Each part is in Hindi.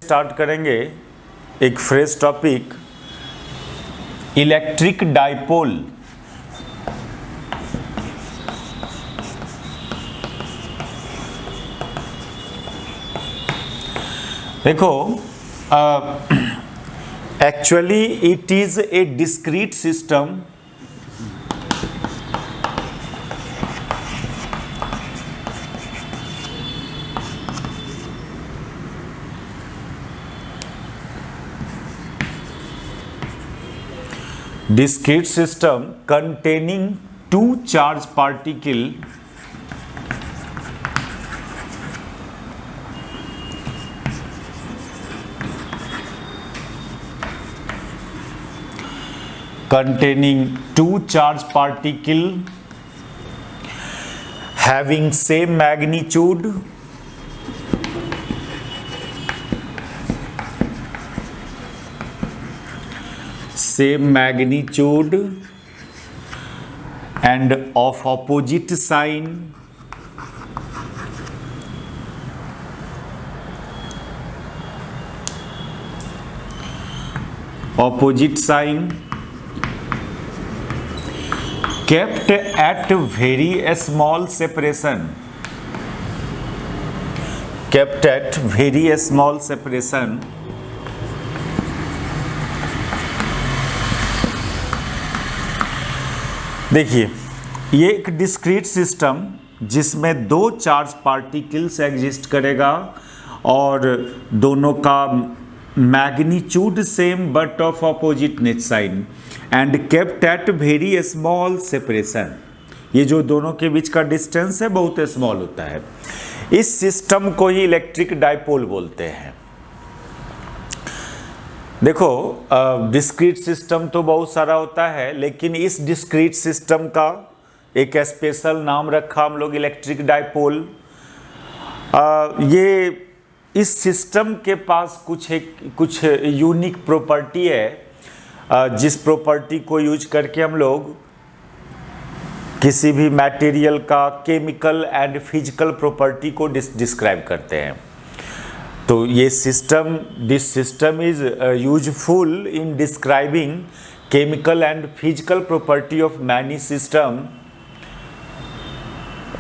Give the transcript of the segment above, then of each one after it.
स्टार्ट करेंगे एक फ्रेश टॉपिक, इलेक्ट्रिक डाइपोल। देखो, actually it is A discrete system containing two charge particle having same magnitude and of opposite sign kept at very small separation देखिए, ये एक डिस्क्रीट सिस्टम जिसमें दो चार्ज पार्टिकल्स एग्जिस्ट करेगा और दोनों का magnitude same but of opposite net sign and kept at very small separation. ये जो दोनों के बीच का डिस्टेंस है बहुत स्मॉल होता है। इस सिस्टम को ही इलेक्ट्रिक डाइपोल बोलते हैं। देखो, डिस्क्रीट सिस्टम तो बहुत सारा होता है, लेकिन इस डिस्क्रीट सिस्टम का एक स्पेशल नाम रखा हम लोग इलेक्ट्रिक डाइपोल। ये इस सिस्टम के पास कुछ यूनिक प्रॉपर्टी है, जिस प्रॉपर्टी को यूज करके हम लोग किसी भी मटेरियल का केमिकल एंड फिजिकल प्रॉपर्टी को डिस्क्राइब करते हैं। तो ये this system is useful in describing chemical and physical property of many system.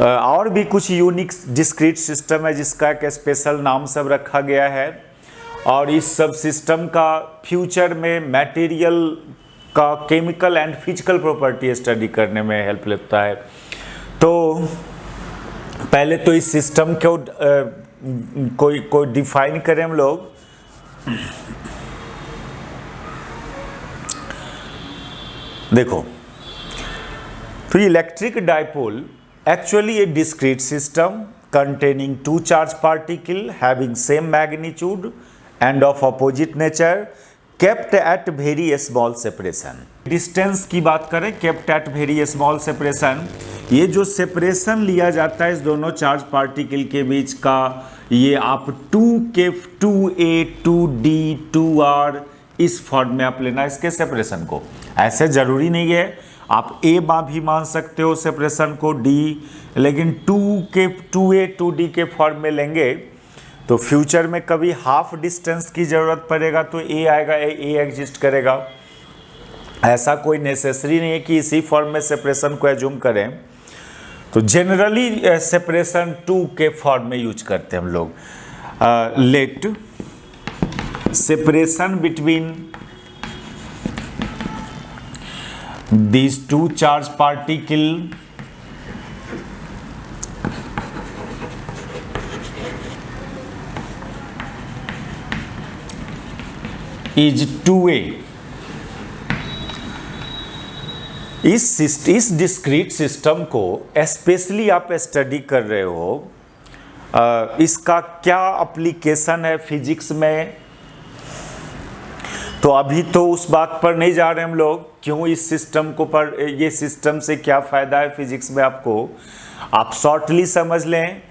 और भी कुछ यूनिक डिस्क्रीट सिस्टम है जिसका एक स्पेशल नाम सब रखा गया है, और इस सब सिस्टम का फ्यूचर में मटेरियल का chemical and physical property study करने में हेल्प लेता है। तो पहले तो इस सिस्टम को कोई डिफाइन करें हम लोग। देखो, तो electric dipole actually a discrete system containing two charge particle having same magnitude and of opposite nature kept at very small separation। Distance की बात करें, kept at very small separation, ये जो सेपरेशन लिया जाता है इस दोनों चार्ज पार्टिकल के बीच का, ये आप 2K 2A 2D 2R इस फॉर्म में आप लेना इसके सेपरेशन को। ऐसे जरूरी नहीं है, आप ए भी मान सकते हो सेपरेशन को डी, लेकिन 2A 2D के फॉर्म में लेंगे तो फ्यूचर में कभी हाफ डिस्टेंस की ज़रूरत पड़ेगा तो ए आएगा, ए एग्जिस्ट करेगा। ऐसा कोई नेसेसरी नहीं है कि इसी फॉर्म में सेपरेशन को एज्यूम करें। तो जनरली सेपरेशन 2 के फॉर्म में यूज करते हैं हम लोग। Let separation between these two charge particle is 2A। इस डिस्क्रीट सिस्टम को स्पेशली आप स्टडी कर रहे हो, इसका क्या एप्लीकेशन है फिजिक्स में, तो अभी तो उस बात पर नहीं जा रहे हम लोग। क्यों इस सिस्टम को ये सिस्टम से क्या फ़ायदा है फिजिक्स में, आपको आप शॉर्टली समझ लें।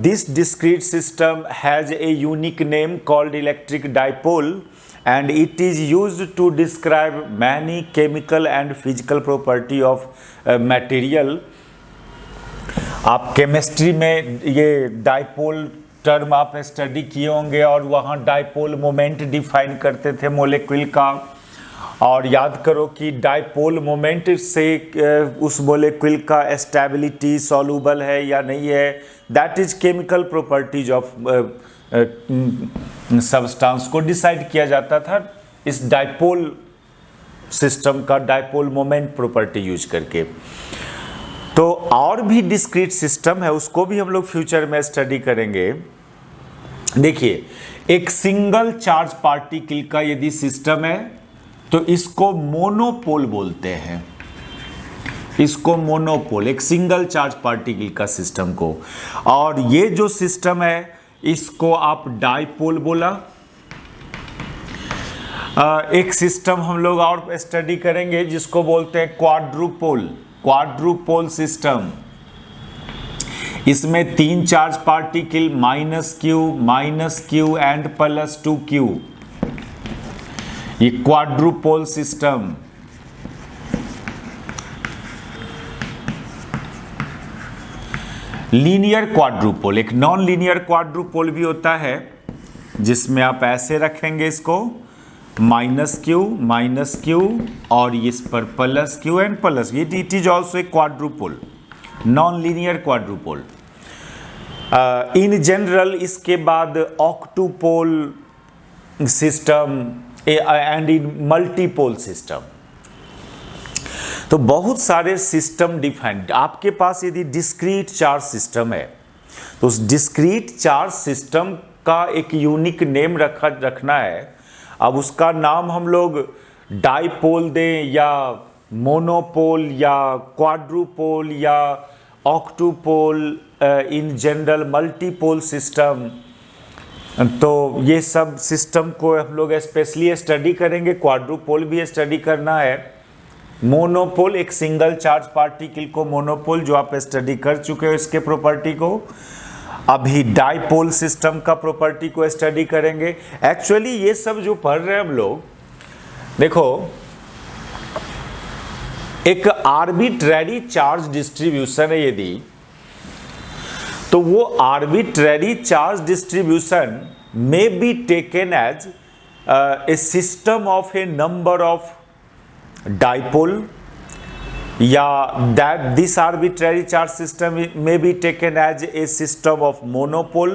This discrete system has a unique name called electric dipole and it is used to describe many chemical and physical property of material। आप केमिस्ट्री में ये डाइपोल टर्म आपने स्टडी किए होंगे और वहाँ डाइपोल मोमेंट डिफाइन करते थे मॉलिक्यूल का। और याद करो कि डाइपोल मोमेंट से उस मॉलिक्यूल का स्टेबिलिटी सॉल्युबल है या नहीं है, that is chemical properties of substance को डिसाइड किया जाता था इस डाइपोल सिस्टम का डाइपोल मोमेंट प्रॉपर्टी यूज करके। तो और भी डिस्क्रीट सिस्टम है, उसको भी हम लोग फ्यूचर में स्टडी करेंगे। देखिए, एक सिंगल चार्ज पार्टिकल का यदि सिस्टम है तो इसको मोनोपोल बोलते हैं, इसको मोनोपोल, एक सिंगल चार्ज पार्टिकल का सिस्टम को। और ये जो सिस्टम है इसको आप डाइपोल बोला। एक सिस्टम हम लोग और स्टडी करेंगे जिसको बोलते हैं क्वाड्रुपोल, क्वाड्रुपोल सिस्टम। इसमें 3 charge particle -q and +2q, ये क्वाड्रुपोल सिस्टम। लीनियर क्वाड्रुपोल, एक नॉन लीनियर क्वाड्रुपोल भी होता है जिसमें आप ऐसे रखेंगे इसको -q और इस पर +q and plus, it is also a quadrupole, non linear quadrupole. In general इसके बाद octupole system and in multipole system. तो बहुत सारे सिस्टम डिफाइंड। आपके पास यदि डिस्क्रीट चार्ज सिस्टम है तो उस डिस्क्रीट चार्ज सिस्टम का एक यूनिक नेम रखना है। अब उसका नाम हम लोग डाइपोल दें या मोनोपोल या क्वाड्रुपोल या ऑक्टुपोल, इन जनरल मल्टीपोल सिस्टम, तो ये सब सिस्टम को हम लोग स्पेशली स्टडी करेंगे। क्वाड्रुपोल भी स्टडी करना है। मोनोपोल, एक सिंगल चार्ज पार्टिकल को मोनोपोल, जो आप स्टडी कर चुके हो इसके प्रॉपर्टी को। अभी डाइपोल सिस्टम का प्रॉपर्टी को स्टडी करेंगे। एक्चुअली ये सब जो पढ़ रहे हैं हम लोग, देखो, एक आर्बिट्ररी चार्ज डिस्ट्रीब्यूशन है यदि, तो वो arbitrary charge distribution may be taken as a system of a number of dipole, या that this arbitrary charge system may be taken as a system of monopole।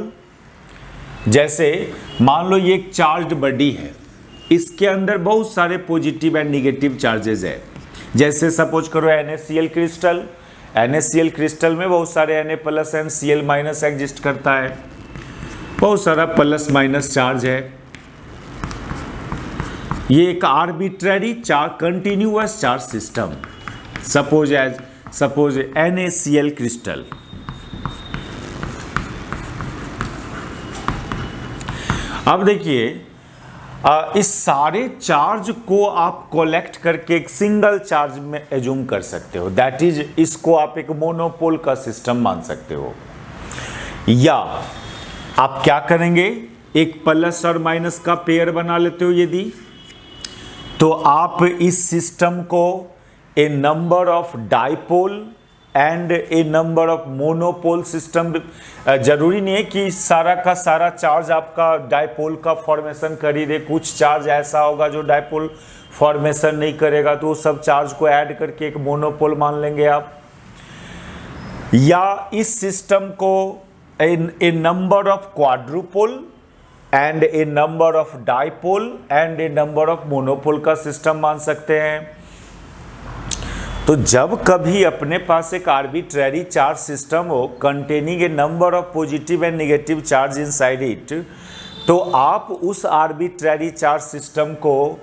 जैसे मान लो ये एक चार्ज्ड बॉडी है, इसके अंदर बहुत सारे पॉजिटिव एंड निगेटिव चार्जेस है। जैसे सपोज करो NaCl क्रिस्टल, NaCl क्रिस्टल में बहुत सारे Na+ एंड Cl- एग्जिस्ट करता है, बहुत सारा प्लस माइनस चार्ज है। ये एक arbitrary charge continuous charge system, suppose NaCl crystal. अब देखिए, इस सारे चार्ज को आप कलेक्ट करके एक सिंगल चार्ज में एज्यूम कर सकते हो, दैट इज, इसको आप एक मोनोपोल का सिस्टम मान सकते हो। या आप क्या करेंगे, एक प्लस और माइनस का पेयर बना लेते हो यदि, तो आप इस सिस्टम को a number of dipole and a number of monopole system, जरूरी नहीं है कि सारा का सारा चार्ज आपका डाइपोल का फॉर्मेशन कर ही दे। कुछ चार्ज ऐसा होगा जो डाइपोल फॉर्मेशन नहीं करेगा, तो सब चार्ज को ऐड करके एक मोनोपोल मान लेंगे आप। या इस सिस्टम को a number of quadrupole and a number of dipole and a number of monopole का सिस्टम मान सकते हैं। तो जब कभी अपने पास एक आर्बिट्ररी चार्ज सिस्टम हो containing a number of positive and negative charge inside it, तो आप उस आर्बिट्ररी चार्ज सिस्टम को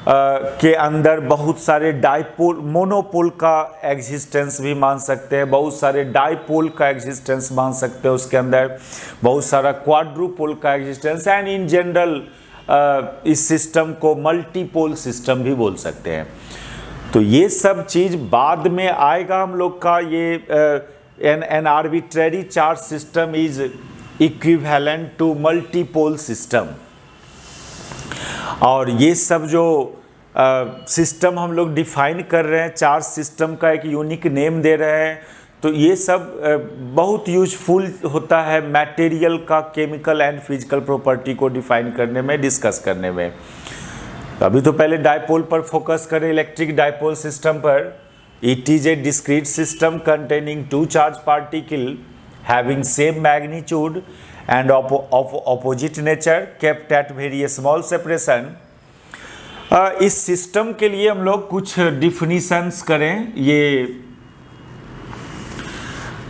के अंदर बहुत सारे डाइपोल, मोनोपोल का एग्जिस्टेंस भी मान सकते हैं, बहुत सारे डाइपोल का एग्जिस्टेंस मान सकते हैं, उसके अंदर बहुत सारा क्वाड्रुपोल का एग्जिस्टेंस, एंड इन जनरल इस सिस्टम को मल्टीपोल सिस्टम भी बोल सकते हैं। तो ये सब चीज़ बाद में आएगा हम लोग का। ये an arbitrary charge system is equivalent to multipole system. और ये सब जो सिस्टम हम लोग डिफाइन कर रहे हैं, चार्ज सिस्टम का एक यूनिक नेम दे रहे हैं, तो ये सब बहुत यूजफुल होता है मटेरियल का केमिकल एंड फिजिकल प्रॉपर्टी को डिफाइन करने में, डिस्कस करने में। अभी तो पहले डायपोल पर फोकस करें, इलेक्ट्रिक डायपोल सिस्टम पर। It is A discrete system containing two charge particle having same magnitude end of opposite nature kept at very small separation. इस सिस्टम के लिए हम लोग कुछ डिफिनीशंस करें। ये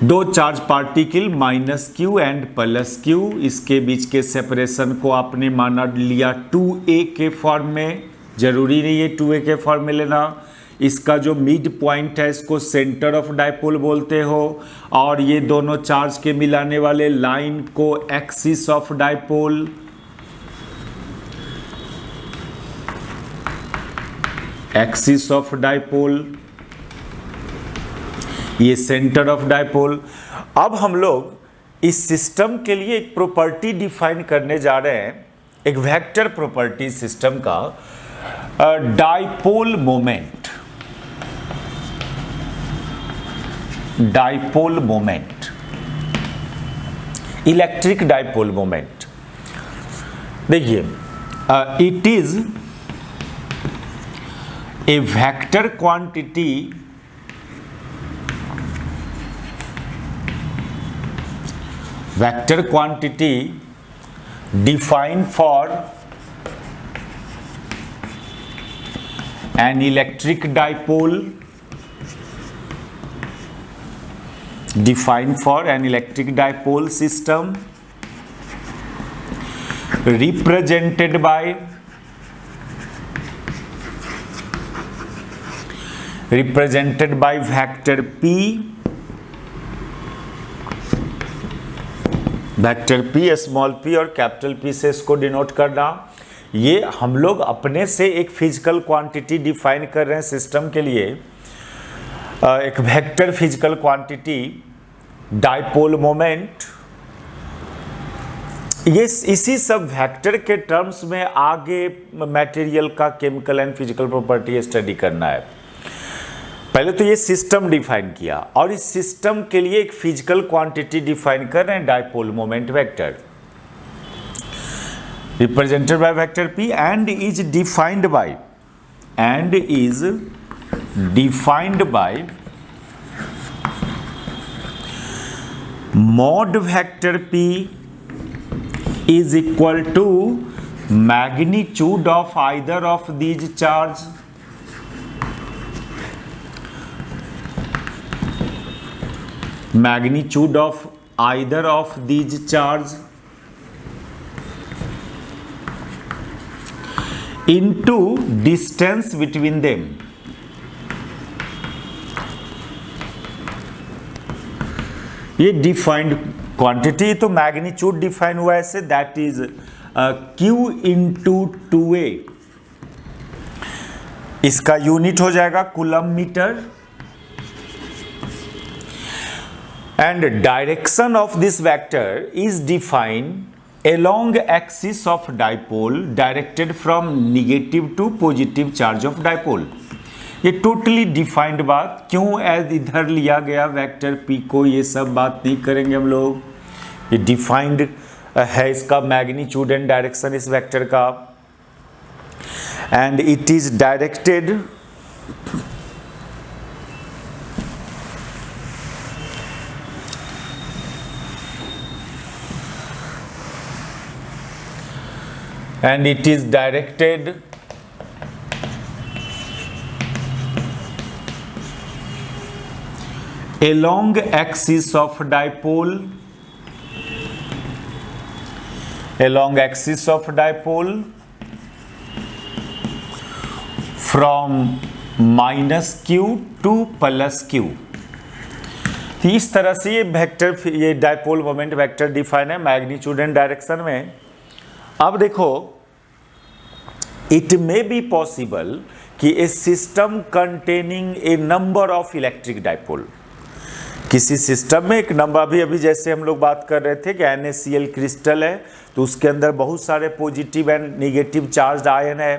दो charge particle -q and +q, इसके बीच के सेपरेशन को आपने माना लिया 2a के फॉर्म में। जरूरी नहीं है 2a के फॉर्म में लेना। इसका जो मिड पॉइंट है इसको सेंटर ऑफ डायपोल बोलते हो, और ये दोनों चार्ज के मिलाने वाले लाइन को axis of dipole, axis of dipole, ये सेंटर ऑफ डायपोल। अब हम लोग इस सिस्टम के लिए एक प्रॉपर्टी डिफाइन करने जा रहे हैं, एक वेक्टर प्रॉपर्टी सिस्टम का, dipole moment. Dipole moment, electric dipole moment. देखिए, it is a vector quantity defined for an electric dipole, system represented by vector P, vector P, small p और कैपिटल P से इसको डिनोट करना। ये हम लोग अपने से एक फिजिकल क्वांटिटी डिफाइन कर रहे हैं सिस्टम के लिए, एक vector physical quantity dipole moment. ये इसी सब वेक्टर के टर्म्स में आगे मटेरियल का chemical and physical property study करना है। पहले तो ये सिस्टम डिफाइन किया, और इस सिस्टम के लिए एक फिजिकल क्वांटिटी डिफाइन कर रहे हैं, dipole moment vector, represented by vector P, and is defined by mod vector P is equal to magnitude of either of these charge, magnitude of either of these charge into distance between them। ये डिफाइंड क्वांटिटी, तो मैग्नीट्यूड डिफाइन हुआ ऐसे, that is Q into 2a। इसका यूनिट हो जाएगा coulomb metre. And direction of this vector is defined along axis of dipole directed from negative to positive charge of dipole। ये टोटली डिफाइंड बात, क्यों एज इधर लिया गया वेक्टर P को, ये सब बात नहीं करेंगे हम लोग। ये डिफाइंड है इसका मैग्नीट्यूड एंड डायरेक्शन इस वेक्टर का, and it is directed along axis of dipole, from -q to +q। तो इस तरह से ये वेक्टर, ये डायपोल मोमेंट वेक्टर डिफाइन है मैग्नीट्यूड एंड डायरेक्शन में। अब देखो, इट मे बी पॉसिबल कि a system containing a number of electric dipole, किसी सिस्टम में एक नंबर, अभी जैसे हम लोग बात कर रहे थे कि NaCl क्रिस्टल है, तो उसके अंदर बहुत सारे positive and negative charge ion है,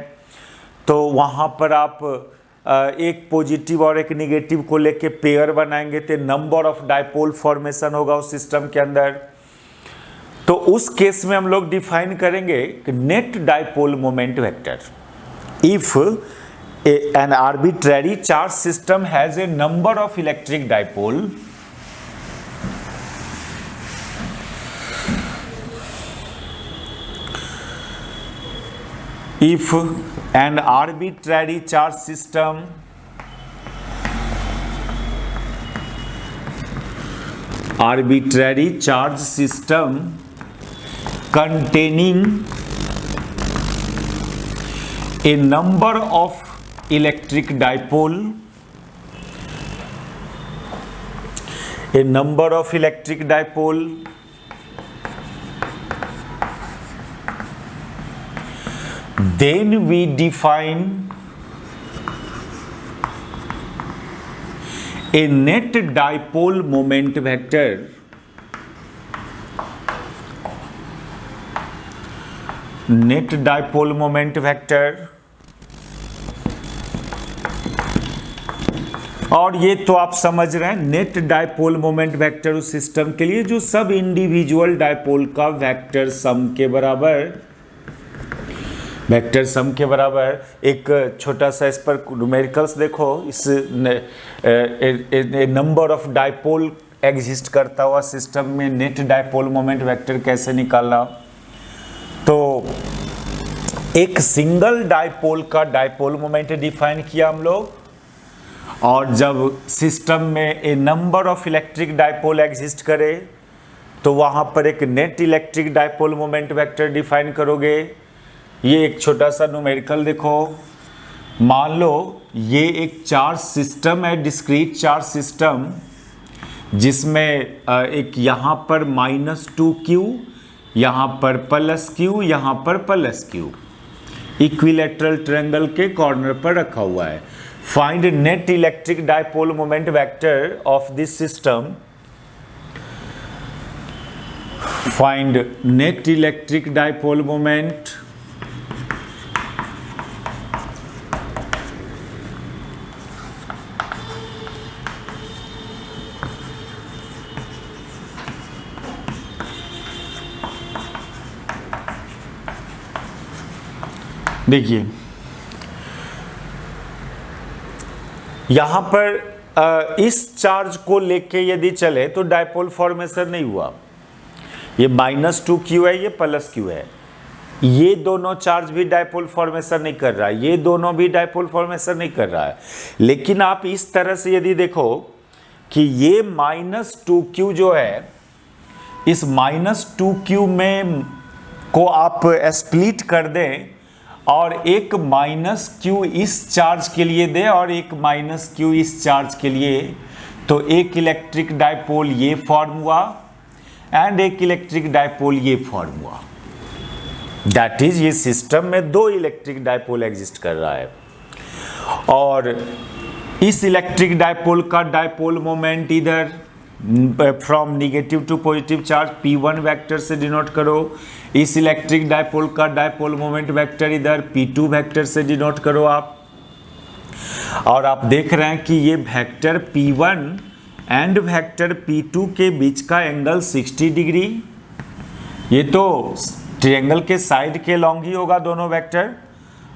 तो वहाँ पर आप एक पॉजिटिव और एक निगेटिव को लेके पेयर बनाएंगे तो नंबर ऑफ डायपोल फॉर्मेशन होगा उस सिस्टम के अंदर। तो उस केस में हम लोग डिफाइन करेंगे कि net dipole moment vector if N arbitrary charge system has a number of electric dipole if an arbitrary charge system containing a number of electric dipole then we define a net dipole moment vector और ये तो आप समझ रहे हैं नेट डायपोल मोमेंट वेक्टर उस सिस्टम के लिए जो सब इंडिविजुअल डायपोल का वेक्टर सम के बराबर एक छोटा सा इस पर न्यूमेरिकल्स देखो। इस नंबर ऑफ डायपोल एग्जिस्ट करता हुआ सिस्टम में नेट डायपोल मोमेंट वेक्टर कैसे निकालना। तो एक सिंगल डायपोल का डायपोल मोमेंट डिफाइन किया हम लोग, और जब सिस्टम में a number of electric dipole exist करे तो वहां पर एक net electric dipole moment vector define करोगे। ये एक छोटा सा न्यूमेरिकल देखो, मान लो ये एक चार्ज सिस्टम है, डिस्क्रीट चार्ज सिस्टम, जिसमें एक यहाँ पर -2q, यहाँ पर +q, यहाँ पर +q इक्विलैटरल ट्रायंगल के कॉर्नर पर रखा हुआ है। Find net electric dipole moment vector of this system. Find net electric dipole moment देखिए यहां पर इस चार्ज को लेके यदि चले तो डायपोल फॉर्मेशन नहीं हुआ। ये -2q है, ये +q है, ये दोनों चार्ज भी डायपोल फॉर्मेशन नहीं कर रहा है, ये दोनों भी डायपोल फॉर्मेशन नहीं कर रहा है। लेकिन आप इस तरह से यदि देखो कि ये -2q जो है, इस -2q में को आप स्प्लिट कर दें और एक -q इस चार्ज के लिए दे और एक -q इस चार्ज के लिए, तो एक इलेक्ट्रिक डायपोल ये फॉर्म हुआ एंड एक इलेक्ट्रिक डायपोल ये फॉर्म हुआ। दैट इज ये सिस्टम में दो इलेक्ट्रिक डायपोल एग्जिस्ट कर रहा है, और इस इलेक्ट्रिक डायपोल का डायपोल मोमेंट इधर from negative to positive charge P1 vector से डिनोट करो, इस इलेक्ट्रिक डायपोल का डायपोल मोमेंट वेक्टर इधर P2 वेक्टर से डिनोट करो आप। और आप देख रहे हैं कि ये vector P1 and vector P2 के बीच का एंगल 60 डिग्री, ये तो ट्रायंगल के साइड के लॉन्ग ही होगा दोनों वेक्टर,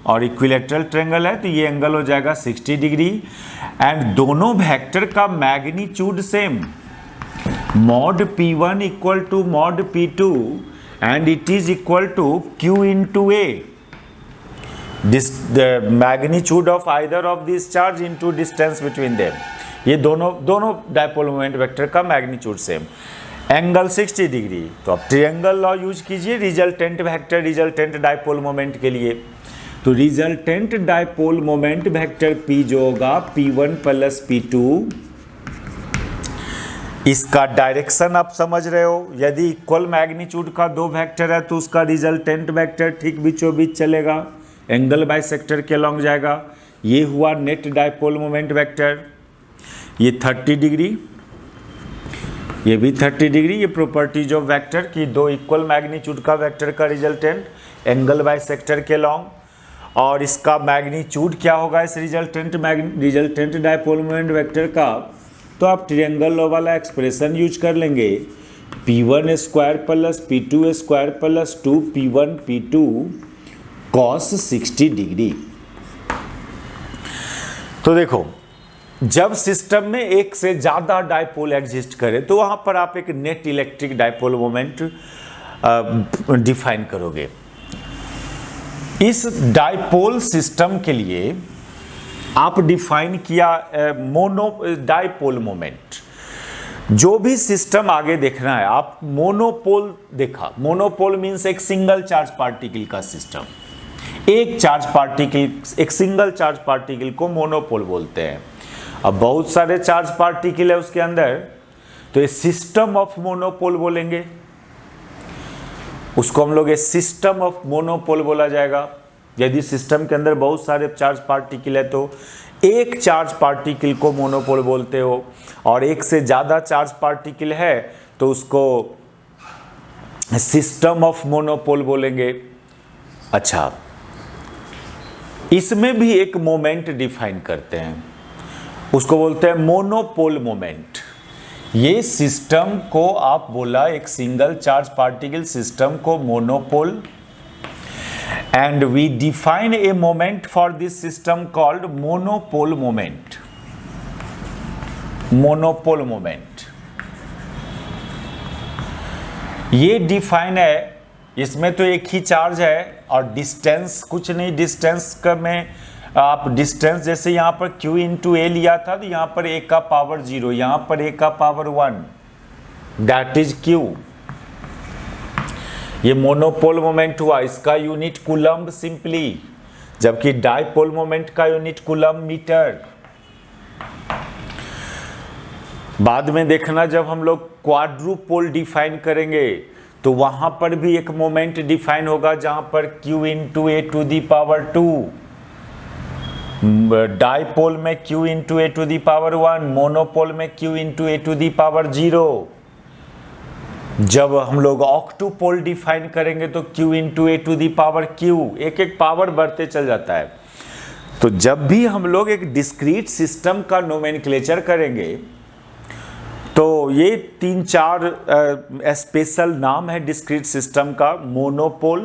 और इक्विलैटरल ट्रायंगल है तो ये एंगल हो जाएगा 60 डिग्री। एंड दोनों वेक्टर का magnitude same, mod P1 equal to mod P2 and it is equal to q into a, this the magnitude of either of these charge into distance between them। ये दोनों डायपोल मोमेंट वेक्टर का मैग्नीट्यूड सेम, एंगल 60 डिग्री। तो अब ट्रायंगल लॉ यूज कीजिए resultant vector resultant dipole moment के लिए। तो resultant dipole moment vector P जो होगा P1 + P2, इसका डायरेक्शन आप समझ रहे हो। यदि इक्वल मैग्नीट्यूड का दो वेक्टर है तो उसका रिजल्टेंट वेक्टर ठीक बीचों बीच चलेगा, एंगल बाइसेक्टर के लॉन्ग जाएगा। ये हुआ नेट डायपोल मोमेंट वेक्टर, ये 30 डिग्री, ये भी 30 डिग्री। ये प्रॉपर्टीज ऑफ वेक्टर कि दो इक्वल मैग्नीट्यूड का वेक्टर का रिजल्टेंट एंगल बाइसेक्टर के लॉन्ग। और इसका मैग्नीट्यूड क्या होगा इस रिजल्टेंट डायपोल मोमेंट वेक्टर का, तो आप ट्रायंगल वाला एक्सप्रेशन यूज कर लेंगे, P1 square plus P2 square plus 2P1 P2 cos 60 degree. तो देखो, जब सिस्टम में एक से ज़्यादा डायपोल एग्जिस्ट करे तो वहाँ पर आप एक net electric dipole moment define करोगे। इस डायपोल सिस्टम के लिए आप डिफाइन किया मोनो डायपोल मोमेंट। जो भी सिस्टम आगे देखना है, आप मोनोपोल देखा, मोनोपोल मीन्स एक सिंगल चार्ज पार्टिकल का सिस्टम, एक सिंगल चार्ज पार्टिकल को मोनोपोल बोलते हैं। अब बहुत सारे चार्ज पार्टिकल है उसके अंदर, तो ये सिस्टम ऑफ मोनोपोल बोलेंगे, उसको हम लोग ये सिस्टम ऑफ मोनोपोल बोला जाएगा। यदि सिस्टम के अंदर बहुत सारे चार्ज पार्टिकल है तो एक चार्ज पार्टिकल को मोनोपोल बोलते हो, और एक से ज़्यादा चार्ज पार्टिकल है तो उसको सिस्टम ऑफ मोनोपोल बोलेंगे। अच्छा, इसमें भी एक मोमेंट डिफाइन करते हैं, उसको बोलते हैं मोनोपोल मोमेंट। ये सिस्टम को आप बोला एक सिंगल चार्ज पार्टिकल सिस्टम को monopole, and we define a moment for this system called monopole moment. Monopole moment ये डिफाइन है, इसमें तो एक ही चार्ज है और डिस्टेंस कुछ नहीं, डिस्टेंस में आप डिस्टेंस जैसे यहाँ पर Q इंटू ए लिया था तो यहाँ पर ए का पावर 0, यहाँ पर ए का पावर 1, दैट इज Q। ये मोनोपोल मोमेंट हुआ, इसका यूनिट कूलम्ब सिंपली, जबकि डायपोल मोमेंट का यूनिट कूलम्ब मीटर। बाद में देखना जब हम लोग क्वाड्रुपोल डिफाइन करेंगे तो वहां पर भी एक मोमेंट डिफाइन होगा जहां पर Q into a to the power 2, dipole में Q into a to the power 1, monopole में Q into a to the power 0। जब हम लोग ऑक्टोपोल डिफाइन करेंगे तो Q into a to the power Q, एक एक पावर बढ़ते चल जाता है। तो जब भी हम लोग एक डिस्क्रीट सिस्टम का नोमेनक्लेचर करेंगे तो ये 3-4 स्पेशल नाम है डिस्क्रीट सिस्टम का, monopole,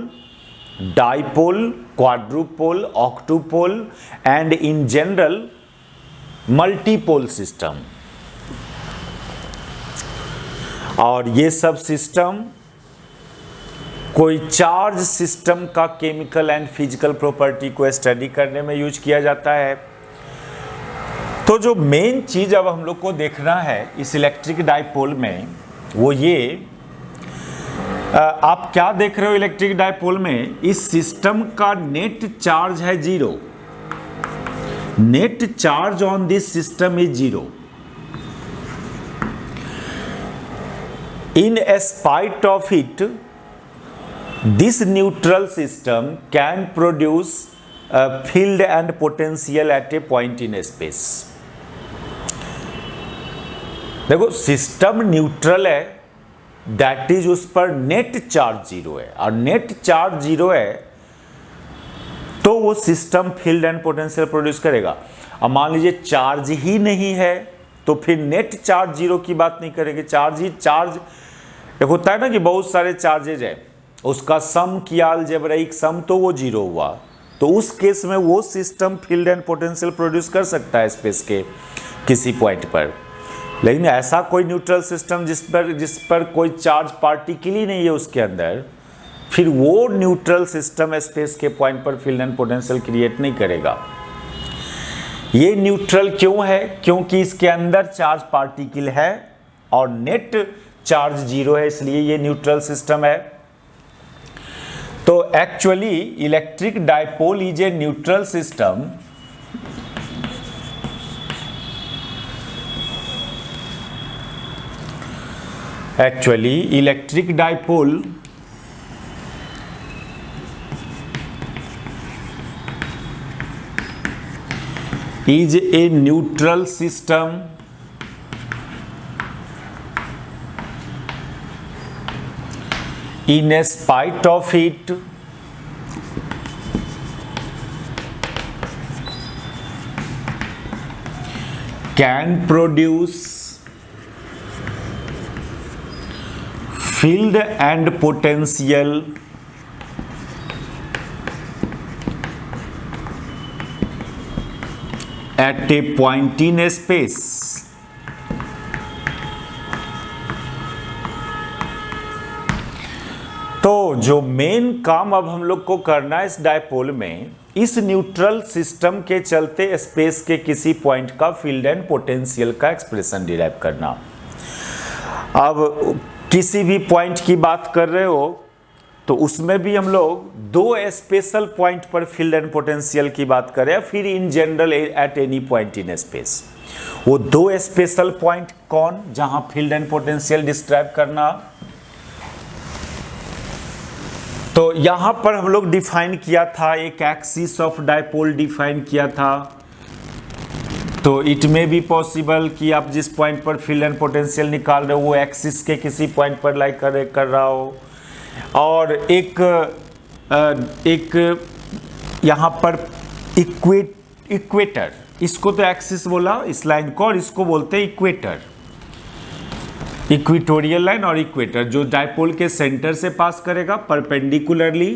dipole, quadrupole, octopole and in general multipole system. और ये सब सिस्टम कोई चार्ज सिस्टम का केमिकल एंड फिजिकल प्रॉपर्टी को स्टडी करने में यूज किया जाता है। तो जो मेन चीज अब हम लोग को देखना है इस इलेक्ट्रिक डायपोल में, वो ये, आप क्या देख रहे हो इलेक्ट्रिक डायपोल में, इस सिस्टम का नेट चार्ज है 0, net charge on this system is 0। In spite of it, this neutral system can produce a field and potential at a point in space. देखो, सिस्टम न्यूट्रल है, दैट इज उस पर नेट चार्ज 0 है, और नेट चार्ज 0 है तो वो system field and potential produce करेगा। अब मान लीजिए चार्ज ही नहीं है तो फिर नेट चार्ज 0 की बात नहीं करेंगे, चार्ज ही चार्ज। एक होता है ना कि बहुत सारे चार्जेज है, उसका सम किया अलजेब्राइक सम तो वो 0 हुआ, तो उस केस में वो system field and potential produce कर सकता है स्पेस के किसी पॉइंट पर। लेकिन ऐसा कोई न्यूट्रल सिस्टम जिस पर कोई चार्ज पार्टिकल ही नहीं है उसके अंदर, फिर वो न्यूट्रल सिस्टम स्पेस के पॉइंट पर फील्ड एंड पोटेंशियल क्रिएट नहीं करेगा। ये न्यूट्रल क्यों है? क्योंकि इसके अंदर चार्ज पार्टिकल है और नेट चार्ज 0 है, इसलिए ये न्यूट्रल सिस्टम है। तो actually electric dipole is a neutral system electric dipole is a neutral system in spite of it can produce field and potential at a point in space. तो जो मेन काम अब हम लोग को करना है इस डायपोल में, इस न्यूट्रल सिस्टम के चलते स्पेस के किसी पॉइंट का फील्ड एंड पोटेंशियल का एक्सप्रेशन डिराइव करना। अब किसी भी पॉइंट की बात कर रहे हो तो उसमें भी हम लोग दो स्पेशल पॉइंट पर फील्ड एंड पोटेंशियल की बात करें, फिर in general at any point in space. वो दो स्पेशल पॉइंट कौन, जहां फील्ड एंड पोटेंशियल डिस्क्राइब करना। तो यहां पर हम लोग डिफाइन किया था, एक एक्सिस ऑफ डायपोल डिफाइन किया था। तो इट में बी पॉसिबल कि आप जिस पॉइंट पर फील्ड एंड पोटेंशियल निकाल रहे हो वो एक्सिस के किसी पॉइंट पर लाइक कर रहा हो, और एक यहाँ पर इक्वेटर, इसको तो एक्सिस बोला इस लाइन को, और इसको बोलते हैं इक्वेटर, इक्वेटोरियल लाइन और इक्वेटर, जो डायपोल के सेंटर से पास करेगा परपेंडिकुलरली,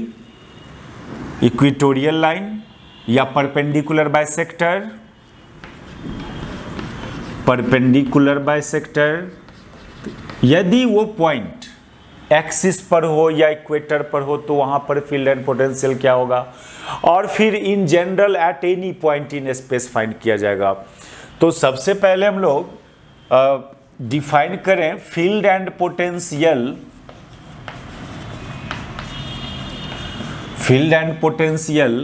इक्वेटोरियल लाइन या परपेंडिकुलर बाइसेक्टर, परपेंडिकुलर बाइसेक्टर। यदि वो पॉइंट एक्सिस पर हो या इक्वेटर पर हो तो वहां पर फील्ड एंड पोटेंशियल क्या होगा, और फिर in general at any point in space find किया जाएगा। तो सबसे पहले हम लोग डिफाइन करें field and potential, field and potential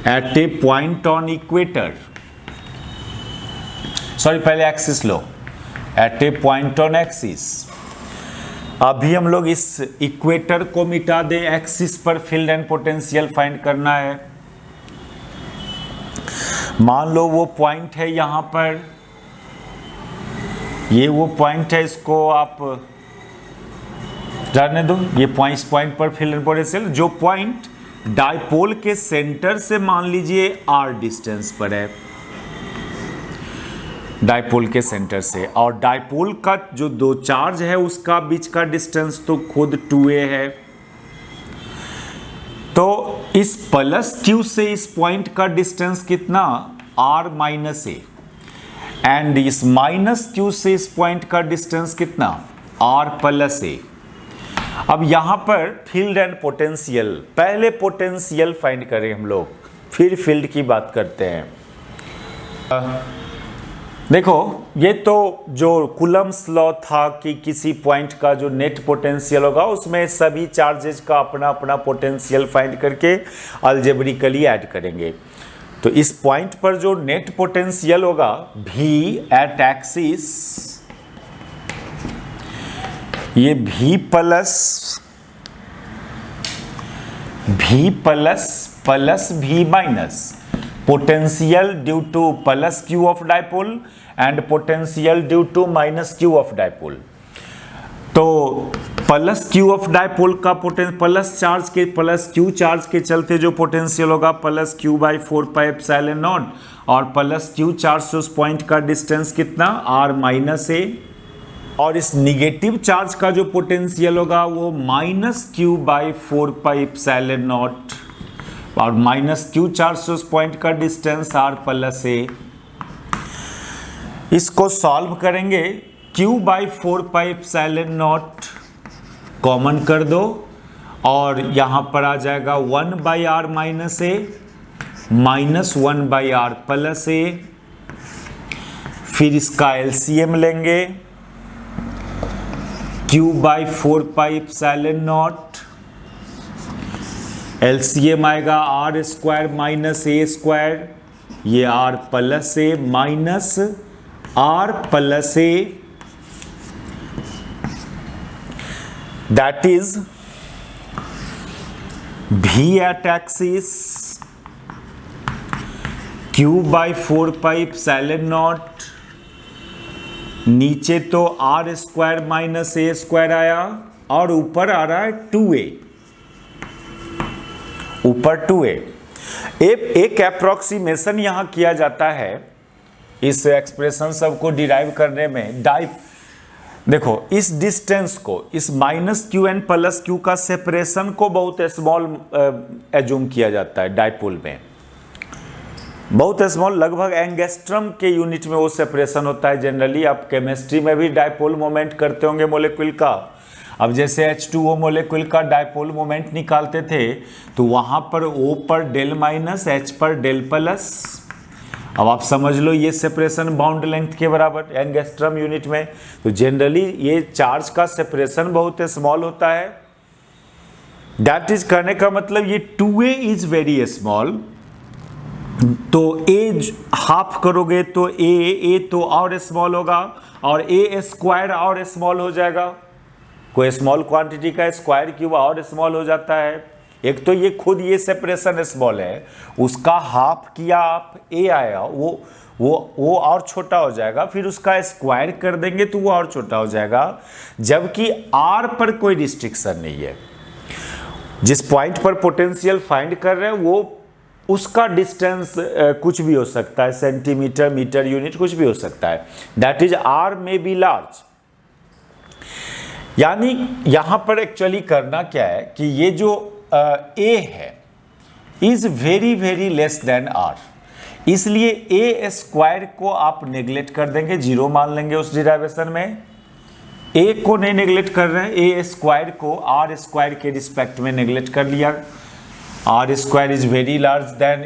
at a point on equator, sorry पहले एक्सिस लो, at a point on axis. अभी हम लोग इस इक्वेटर को मिटा दें, एक्सिस पर फील्ड एंड पोटेंशियल फाइंड करना है। मान लो वो पॉइंट है यहां पर, ये वो पॉइंट है, इसको आप जानने दो, ये पॉइंट, इस पॉइंट पर फील्ड एंड पोटेंशियल, जो पॉइंट डायपोल के सेंटर से मान लीजिए r डिस्टेंस पर है, डायपोल के सेंटर से, और डायपोल का जो दो चार्ज है उसका बीच का डिस्टेंस तो खुद 2a है। तो इस प्लस q से इस पॉइंट का डिस्टेंस कितना, r माइनस ए, एंड इस माइनस q से इस पॉइंट का डिस्टेंस कितना, r प्लस ए। अब यहां पर फील्ड एंड पोटेंशियल, पहले पोटेंशियल फाइंड करें हम लोग, फिर फील्ड की बात करते हैं। देखो ये तो जो कूलम्स लॉ था कि किसी पॉइंट का जो नेट पोटेंशियल होगा उसमें सभी चार्जेज का अपना अपना पोटेंशियल फाइंड करके अलजेब्रिकली ऐड करेंगे। तो इस पॉइंट पर जो नेट पोटेंशियल होगा V एट एक्सिस, ये V plus V minus potential due to plus q of dipole and potential due to minus q of dipole. तो प्लस q ऑफ डायपोल का प्लस चार्ज के, प्लस q चार्ज के चलते जो पोटेंशियल होगा plus q by 4 epsilon not, और प्लस q चार्ज से उस पॉइंट का डिस्टेंस कितना, r माइनस a, और इस निगेटिव चार्ज का जो पोटेंशियल होगा वो minus q by 4 epsilon not, और माइनस q चार्ज से उस पॉइंट का डिस्टेंस r प्लस a। इसको सॉल्व करेंगे, q by 4 epsilon naught common कर दो, और यहां पर आ जाएगा 1 by R minus A minus 1 by R plus A. फिर इसका एलसीएम लेंगे, q by 4 epsilon naught, LCM आएगा आर स्क्वायर माइनस ए स्क्वायर, ये R plus A minus are plus a, that is V at axis q by 4 epsilon nought, नीचे तो आर स्क्वायर माइनस ए स्क्वायर आया, और ऊपर आ रहा है 2a, ऊपर 2a। एक अप्रोक्सीमेशन यहां किया जाता है इस एक्सप्रेशन सबको डिराइव करने में देखो इस डिस्टेंस को, इस minus q and plus q का सेपरेशन को बहुत स्मॉल एज्यूम किया जाता है डाइपोल में, बहुत स्मॉल, लगभग एंगस्ट्रम के यूनिट में वो सेपरेशन होता है। जनरली आप केमिस्ट्री में भी डाइपोल मोमेंट करते होंगे मॉलिक्यूल का। अब जैसे H2O मॉलिक्यूल का डाइपोल मोमेंट निकालते थे तो वहां पर O पर डेल माइनस, H पर डेल प्लस। अब आप समझ लो ये सेपरेशन बाउंड लेंथ के बराबर एंगस्ट्रम यूनिट में। तो जनरली ये चार्ज का सेपरेशन बहुत स्मॉल होता है। दैट इज करने का मतलब ये 2a इज वेरी स्मॉल, तो a हाफ करोगे तो a तो और स्मॉल होगा और a स्क्वायर और स्मॉल हो जाएगा। कोई स्मॉल क्वांटिटी का स्क्वायर क्यूब और स्मॉल हो जाता है। एक तो ये खुद ये सेपरेशन स्मॉल है, उसका हाफ किया आप, a आया वो और छोटा हो जाएगा, फिर उसका स्क्वायर कर देंगे तो वो और छोटा हो जाएगा। जबकि r पर कोई रिस्ट्रिक्शन नहीं है, जिस पॉइंट पर पोटेंशियल फाइंड कर रहे हैं वो उसका डिस्टेंस कुछ भी हो सकता है, सेंटीमीटर, मीटर यूनिट कुछ भी हो सकता है। दैट इज r में बी लार्ज। यानी यहां पर एक्चुअली करना क्या है कि ये जो a है is very very less than r, इसलिए a स्क्वायर को आप नेग्लेक्ट कर देंगे, जीरो मान लेंगे उस डिराइवेशन में। a को नहीं नेग्लेक्ट कर रहे हैं, a स्क्वायर को r स्क्वायर के रिस्पेक्ट में नेग्लेक्ट कर लिया। r square is very large than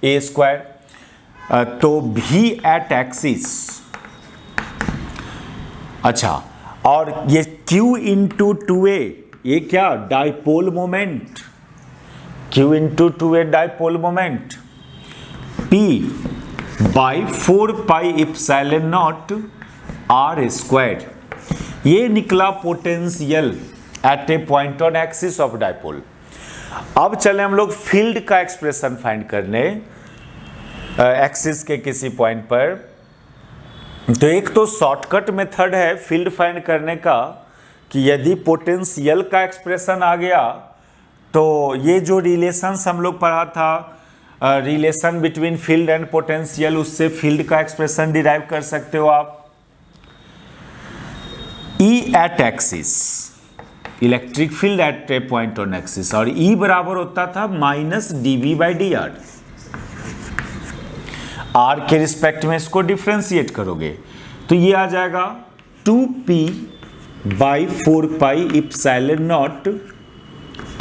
a square. तो v एट एक्सिस, अच्छा, और ये q इंटू 2a, ये क्या dipole moment, q into 2a dipole moment, p by 4 pi epsilon not r square, ये निकला potential at a point on axis of dipole. अब चले हम लोग फील्ड का एक्सप्रेशन फाइंड करने एक्सिस के किसी पॉइंट पर। तो एक तो शॉर्टकट मेथड है फील्ड फाइंड करने का कि यदि पोटेंशियल का एक्सप्रेशन आ गया तो ये जो रिलेशंस हम लोग पढ़ा था, relation between field and potential, उससे फील्ड का एक्सप्रेशन डिराइव कर सकते हो आप। E at axis, electric field at a point on axis, और E बराबर होता था minus dV by d r. r के रिस्पेक्ट में इसको डिफ्रेंशिएट करोगे तो ये आ जाएगा 2p by 4 pi epsilon not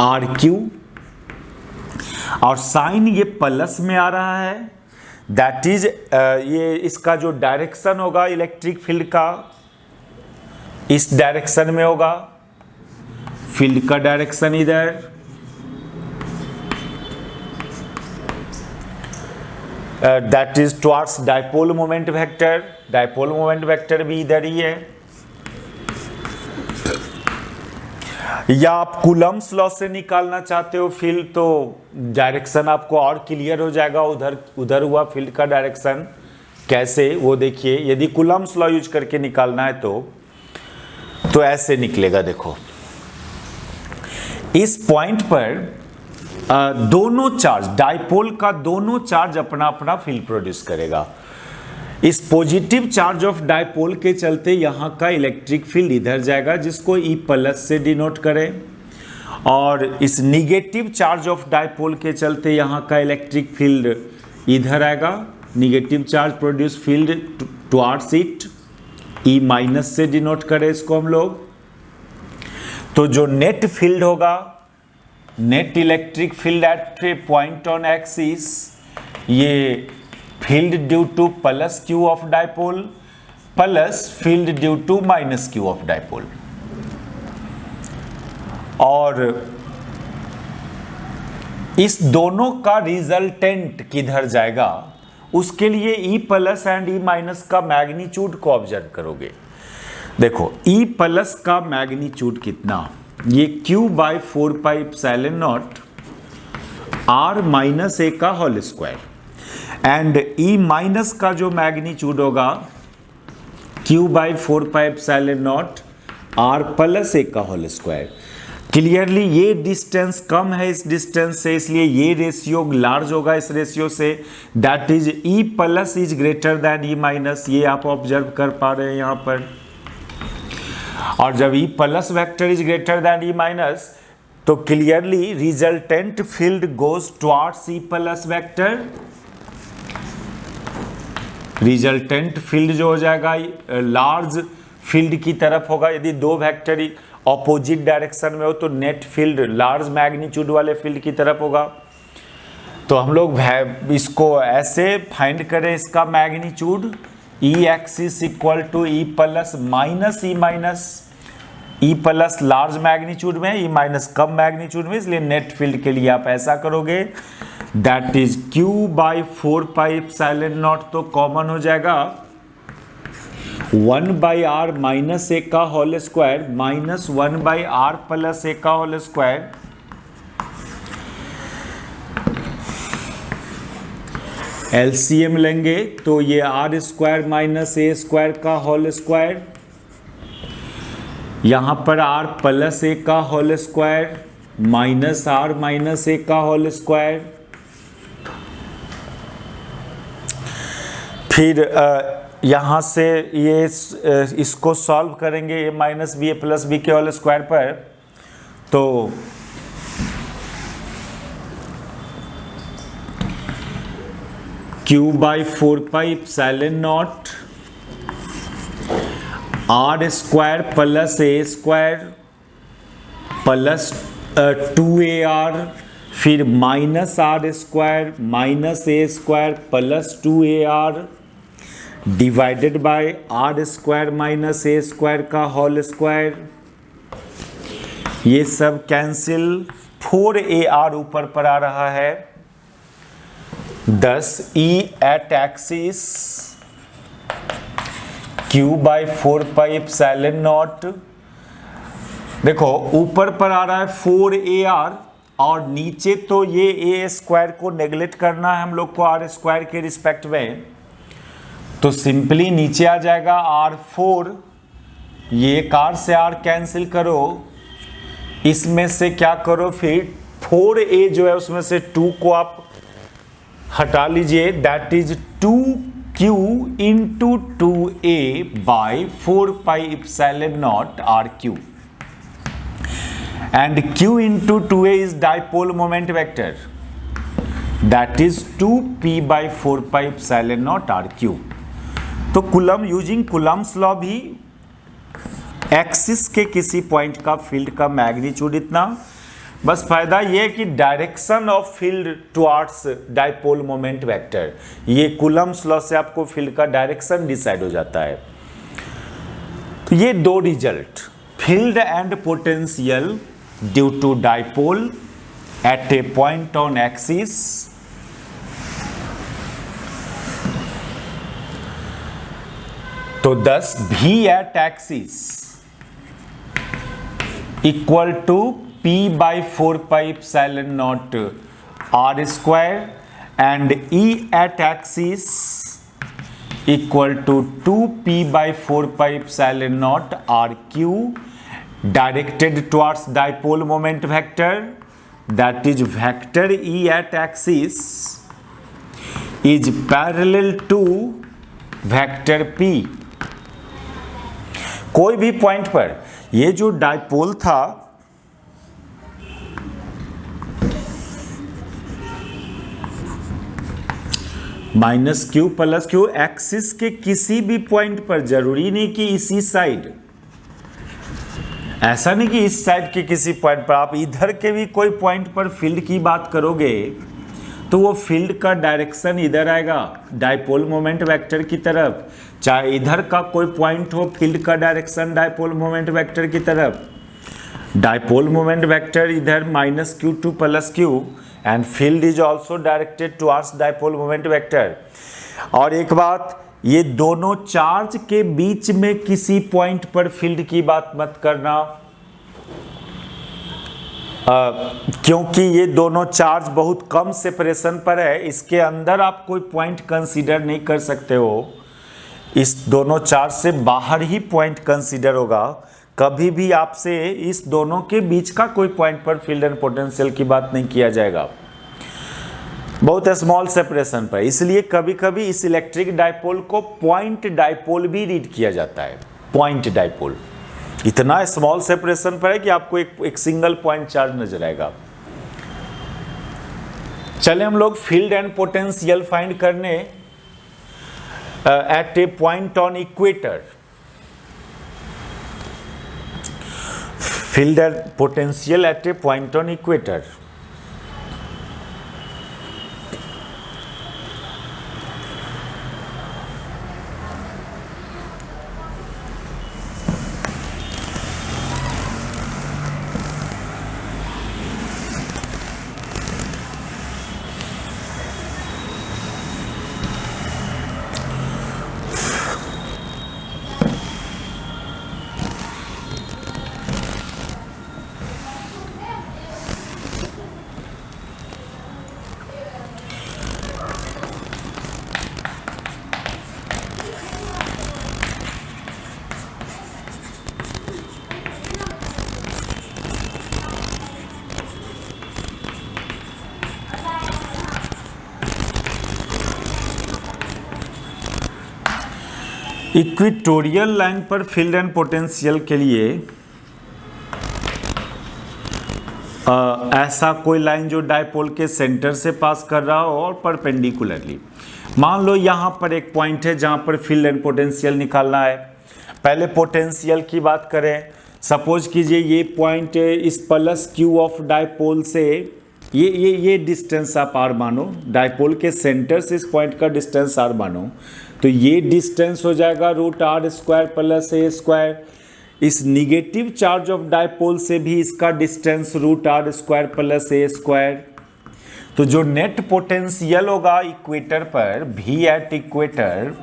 r cube, और साइन ये प्लस में आ रहा है। दैट इज ये इसका जो डायरेक्शन होगा इलेक्ट्रिक फील्ड का इस डायरेक्शन में होगा, फील्ड का डायरेक्शन इधर, that is towards dipole moment vector, dipole moment vector भी इधर ही है। या आप कूलम्स लॉ से निकालना चाहते हो फील्ड तो डायरेक्शन आपको और क्लियर हो जाएगा, उधर हुआ फील्ड का डायरेक्शन कैसे वो देखिए। यदि कूलम्स लॉ यूज करके निकालना है तो ऐसे निकलेगा। देखो इस पॉइंट पर दोनों चार्ज, डाइपोल का दोनों चार्ज अपना अपना फील्ड प्रोड्यूस करेगा। इस पॉजिटिव चार्ज ऑफ डाइपोल के चलते यहां का इलेक्ट्रिक फील्ड इधर जाएगा जिसको E प्लस से डिनोट करें, और इस निगेटिव चार्ज ऑफ डाइपोल के चलते यहां का इलेक्ट्रिक फील्ड इधर आएगा। Negative charge produce field towards it, E minus से डिनोट करें इसको हम लोग। तो जो नेट फील्ड होगा, net electric field at a point on axis, ये field due to plus Q of dipole plus field due to minus Q of dipole. और इस दोनों का रिजल्टेंट किधर जाएगा उसके लिए E plus and E minus का मैग्नीट्यूड को ऑब्जर्व करोगे। देखो E प्लस का मैग्नीट्यूड कितना, ये Q by 4 pi epsilon not R minus A का whole square, and E minus का जो मैग्नीट्यूड होगा Q by 4 pi epsilon not R plus A का होल स्क्वायर। क्लियरली ये डिस्टेंस कम है इस डिस्टेंस से, इसलिए ये रेशियो लार्ज होगा इस रेशियो से, that is E plus is greater than E minus, ये आप ऑब्जर्व कर पा रहे हैं यहाँ पर। और जब E plus vector is greater than E minus तो clearly resultant field goes towards E plus vector, resultant field जो हो जाएगा लार्ज फील्ड की तरफ होगा। यदि दो वेक्टर ऑपोजिट डायरेक्शन में हो तो नेट फील्ड लार्ज मैग्नीट्यूड वाले फील्ड की तरफ होगा। तो हम लोग इसको ऐसे फाइंड करें, इसका magnitude E axis equal to E plus minus E minus, E plus large magnitude में, ई माइनस कम मैग्नीट्यूड में, इसलिए नेट फील्ड के लिए आप ऐसा करोगे, that is Q by 4 epsilon naught, तो कॉमन हो जाएगा 1 बाई आर माइनस ए का whole square minus 1 by R plus A का होल स्क्वायर, एलसीएम लेंगे तो ये आर स्क्वायर माइनस ए स्क्वायर का होल स्क्वायर, यहां पर आर प्लस ए का whole square minus R minus A का होल स्क्वायर, फिर यहाँ से ये इसको सॉल्व करेंगे a minus b a plus b के होल स्क्वायर पर, तो Q by 4 epsilon nought r square plus a square plus 2AR, फिर minus r square minus A square plus 2AR divided by r square minus A square का होल स्क्वायर, ये सब कैंसिल, 4AR ऊपर पर आ रहा है, 10 E at axis Q by 4 epsilon nought, देखो ऊपर पर आ रहा है 4AR और नीचे तो ये ए स्क्वायर को नेगलेक्ट करना है हम लोग को आर स्क्वायर के रिस्पेक्ट में, तो सिंपली नीचे आ जाएगा R4, ये कार से R कैंसिल करो, इसमें से क्या करो फिर 4A जो है उसमें से 2 को आप हटा लीजिए, that is 2Q into 2A by 4 epsilon nought RQ, and Q into 2A is dipole moment vector, that is 2P by 4 epsilon nought RQ। तो कूलम यूजिंग कूलम्स लॉ भी एक्सिस के किसी पॉइंट का फील्ड का मैग्नीट्यूड इतना, बस फायदा ये है कि direction of field towards dipole moment vector, ये कूलम्स लॉ से आपको फील्ड का डायरेक्शन डिसाइड हो जाता है। तो ये दो result, field and potential due to dipole at a point on axis, तो 10 V at axis equal to P by 4 epsilon nought R square and E at axis equal to 2P by 4 epsilon nought RQ, directed towards dipole moment vector, that is vector E at axis is parallel to vector P। कोई भी पॉइंट पर ये जो डाइपोल था minus Q plus Q, axis के किसी भी पॉइंट पर, जरूरी नहीं कि इसी साइड, ऐसा नहीं कि इस साइड के किसी पॉइंट पर, आप इधर के भी कोई पॉइंट पर फील्ड की बात करोगे तो वो फील्ड का डायरेक्शन इधर आएगा डाइपोल मोमेंट वेक्टर की तरफ, चाहे इधर का कोई पॉइंट हो फील्ड का डायरेक्शन डाइपोल मोमेंट वेक्टर की तरफ, डाइपोल मोमेंट वेक्टर इधर minus Q2 plus Q and field is also directed towards dipole moment vector. और एक बात, ये दोनों चार्ज के बीच में किसी पॉइंट पर फील्ड की बात मत करना, क्योंकि ये दोनों चार्ज बहुत कम सेपरेशन पर है, इसके अंदर आप कोई पॉइंट कंसीडर नहीं कर सकते हो, इस दोनों चार्ज से बाहर ही पॉइंट कंसीडर होगा, कभी भी आपसे इस दोनों के बीच का कोई पॉइंट पर फील्ड एंड पोटेंशियल की बात नहीं किया जाएगा, बहुत स्मॉल सेपरेशन पर। इसलिए कभी कभी इस इलेक्ट्रिक डाइपोल को पॉइंट डाइपोल भी रीड किया जाता है। पॉइंट डाइपोल इतना स्मॉल सेपरेशन पर है कि आपको एक सिंगल पॉइंट चार्ज नजर आएगा। चले हम लोग फील्ड एंड पोटेंशियल फाइंड करने at a point on equator. Field and potential at a point on equator. Equatorial line पर फील्ड एंड पोटेंशियल के लिए ऐसा कोई लाइन जो डाइपोल के सेंटर से पास कर रहा हो और परपेंडिकुलरली। मान लो यहाँ पर एक पॉइंट है जहाँ पर फील्ड एंड पोटेंशियल निकालना है। पहले पोटेंशियल की बात करें। सपोज कीजिए ये पॉइंट इस प्लस क्यू ऑफ डाइपोल से ये डिस्टेंस आप आर मानो, डाइपोल के सेंटर से इस पॉइंट का डिस्टेंस आर मानो, तो ये डिस्टेंस हो जाएगा root r square plus a square. इस निगेटिव चार्ज ऑफ डाइपोल से भी इसका distance root r square plus a square. तो जो नेट पोटेंशियल होगा इक्वेटर पर, भी एट इक्वेटर,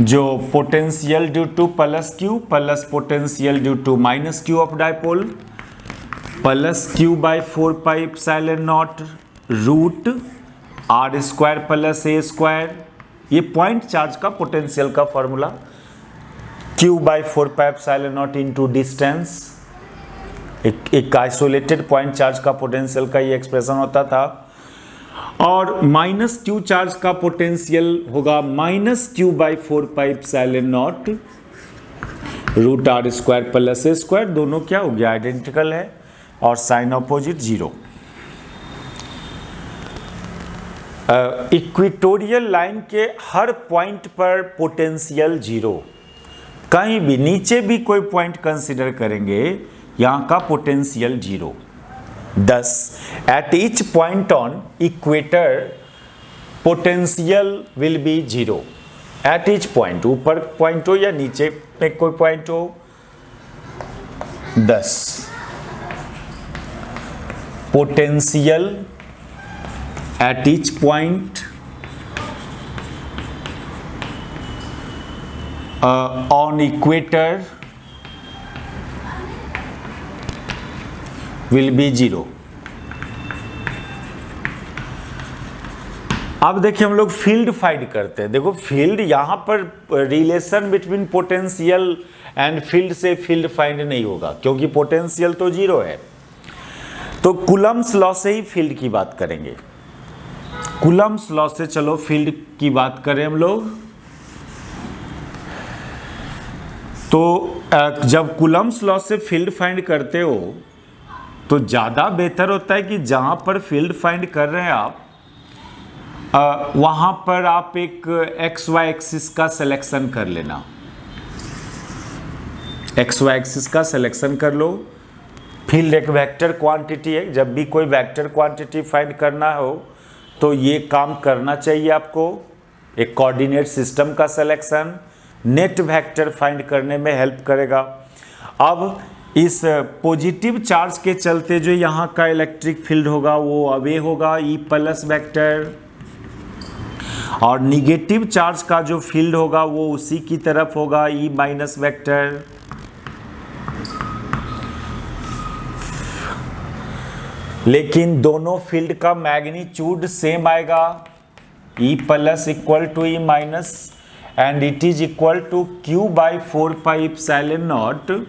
जो potential due to plus q plus potential due to minus Q of dipole plus q by 4 epsilon nought root r square plus a square. ये पॉइंट चार्ज का पोटेंशियल का formula, q by 4 epsilon nought into distance. एक आइसोलेटेड पॉइंट चार्ज का पोटेंशियल का ये एक्सप्रेशन होता था। और माइनस क्यू चार्ज का पोटेंशियल होगा minus q by 4 epsilon nought root r square plus a square. दोनों क्या हो गया, आइडेंटिकल है और sign opposite zero. Equatorial line के हर पॉइंट पर पोटेंशियल जीरो। कहीं भी नीचे भी कोई पॉइंट कंसीडर करेंगे, यहां का potential zero. Thus, at each point on equator, potential will be zero. At each point, ऊपर पॉइंट हो या नीचे में कोई पॉइंट हो। Thus, potential at each point on equator will be zero. अब देखिए हम लोग फील्ड फाइंड करते हैं। देखो फील्ड यहां पर relation between potential and field से फील्ड फाइंड नहीं होगा, क्योंकि पोटेंशियल तो जीरो है। तो कूलम्स लॉ से ही फील्ड की बात करेंगे। कूलम्स लॉ से चलो फील्ड की बात करें हम लोग। तो जब कूलम्स लॉ से फील्ड फाइंड करते हो तो ज़्यादा बेहतर होता है कि जहाँ पर फील्ड फाइंड कर रहे हैं आप, वहाँ पर आप एक एक्स वाई एक्सिस का सिलेक्शन कर लेना। एक्स वाई एक्सिस का सिलेक्शन कर लो। फील्ड एक वेक्टर क्वांटिटी है, जब भी कोई वेक्टर क्वांटिटी फाइंड करना हो तो ये काम करना चाहिए आपको। एक कोऑर्डिनेट सिस्टम का सिलेक्शन नेट वेक्टर फाइंड करने में हेल्प करेगा। अब इस पॉजिटिव चार्ज के चलते जो यहाँ का इलेक्ट्रिक फील्ड होगा वो अवे होगा ई प्लस वेक्टर, और निगेटिव चार्ज का जो फील्ड होगा वो उसी की तरफ होगा ई माइनस वेक्टर। लेकिन दोनों फील्ड का मैग्नीट्यूड सेम आएगा, E plus equal to E minus, and it is equal to q by 4πε0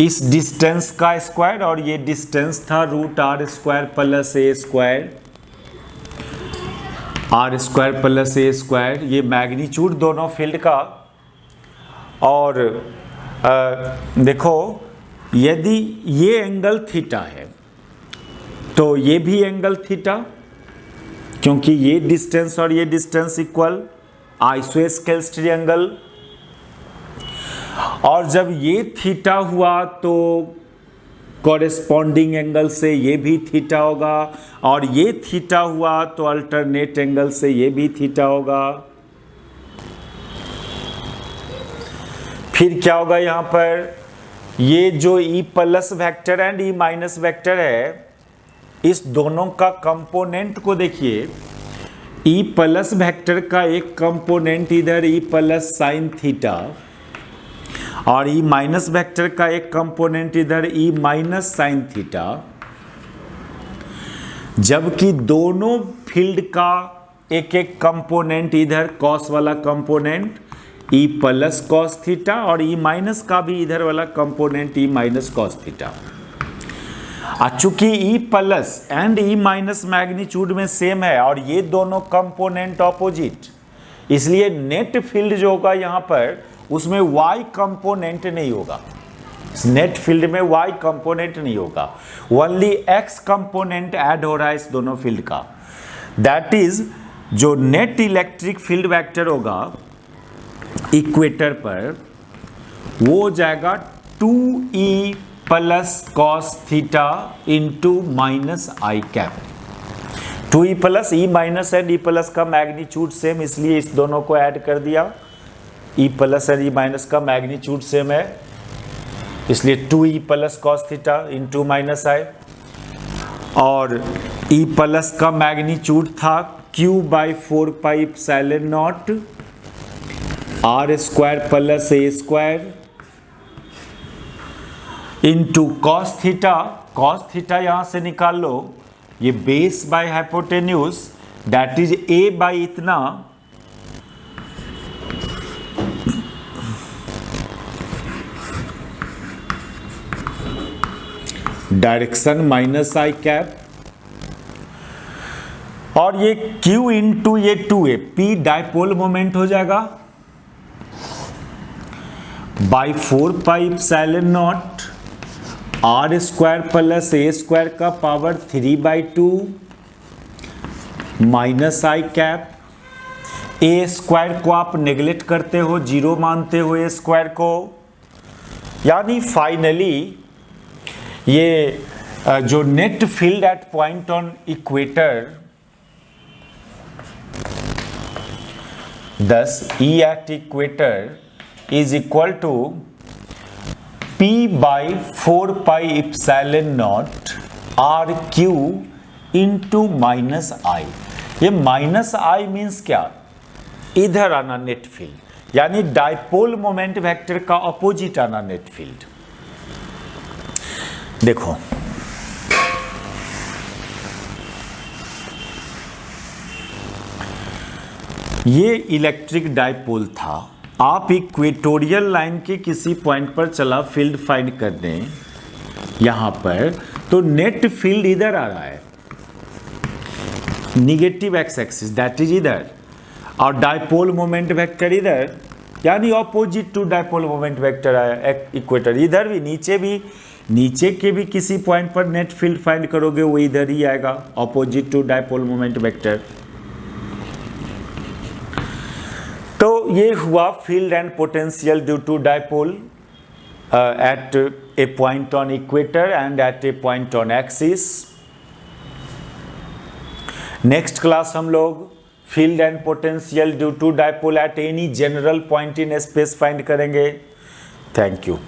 इस डिस्टेंस का स्क्वायर, और ये डिस्टेंस था √r² plus r² plus a², ये मैग्नीट्यूड दोनों फील्ड का। और देखो यदि ये एंगल थीटा है तो ये भी एंगल थीटा, क्योंकि ये डिस्टेंस और ये डिस्टेंस इक्वल, आइसोस्केल्स ट्रायंगल। और जब ये थीटा हुआ तो कॉरेस्पॉन्डिंग एंगल से ये भी थीटा होगा, और ये थीटा हुआ तो अल्टरनेट एंगल से ये भी थीटा होगा। फिर क्या होगा यहाँ पर, ये जो E plus vector and E minus vector है, इस दोनों का कंपोनेंट को देखिए। E प्लस वेक्टर का एक कंपोनेंट इधर E प्लस साइन थीटा, और E माइनस वेक्टर का एक कंपोनेंट इधर E माइनस साइन थीटा, जबकि दोनों फील्ड का एक एक कंपोनेंट इधर कॉस वाला component E plus cos theta, और E माइनस का भी इधर वाला component E minus cos theta. चूंकि E plus and E minus magnitude में सेम है और ये दोनों कंपोनेंट ऑपोजिट, इसलिए नेट फील्ड जो होगा यहाँ पर उसमें y कंपोनेंट नहीं होगा। नेट फील्ड में y कंपोनेंट नहीं होगा, ओनली x कंपोनेंट ऐड हो रहा है इस दोनों फील्ड का। दैट इज जो नेट इलेक्ट्रिक फील्ड वेक्टर होगा इक्वेटर पर, वो हो जाएगा 2E plus cos theta into minus I cap. 2E plus E minus and E plus का मैग्नीट्यूड सेम, इसलिए इस दोनों को ऐड कर दिया। E प्लस और E माइनस का मैग्नीट्यूड सेम है, इसलिए 2E plus cos theta into minus I, और E प्लस का मैग्नीट्यूड था q by 4πε0 r² plus a² into cos theta. Cos theta यहां से निकाल लो, ये base by hypotenuse, that is a by इतना डायरेक्शन माइनस आई कैप, और ये q इंटू ये 2a, p डायपोल मोमेंट हो जाएगा बाई 4πε0 r² प्लस a² का power 3/2 minus I cap. a² को आप नेग्लेक्ट करते हो, जीरो मानते हो a² को, यानी फाइनली ये जो net field at point on equator, thus E at equator is equal to P by 4πε0 RQ into minus आई। ये माइनस आई मीन्स क्या, इधर आना नेट फील्ड, यानी डायपोल मोमेंट वेक्टर का अपोजिट आना नेट फील्ड। देखो ये इलेक्ट्रिक डायपोल था, आप इक्वेटोरियल लाइन के किसी पॉइंट पर चला फील्ड फाइंड कर दें यहां पर, तो नेट फील्ड इधर आ रहा है, negative x axis that is इधर, और डायपोल मोमेंट वेक्टर इधर, यानी opposite to dipole moment vector आया इक्वेटर। इधर भी नीचे के भी किसी पॉइंट पर नेट फील्ड फाइंड करोगे वो इधर ही आएगा, opposite to dipole moment vector. तो ये हुआ field and potential due to dipole at a point on equator and at a point on axis. Next class हम लोग field and potential due to dipole at any general point in space find करेंगे। Thank you.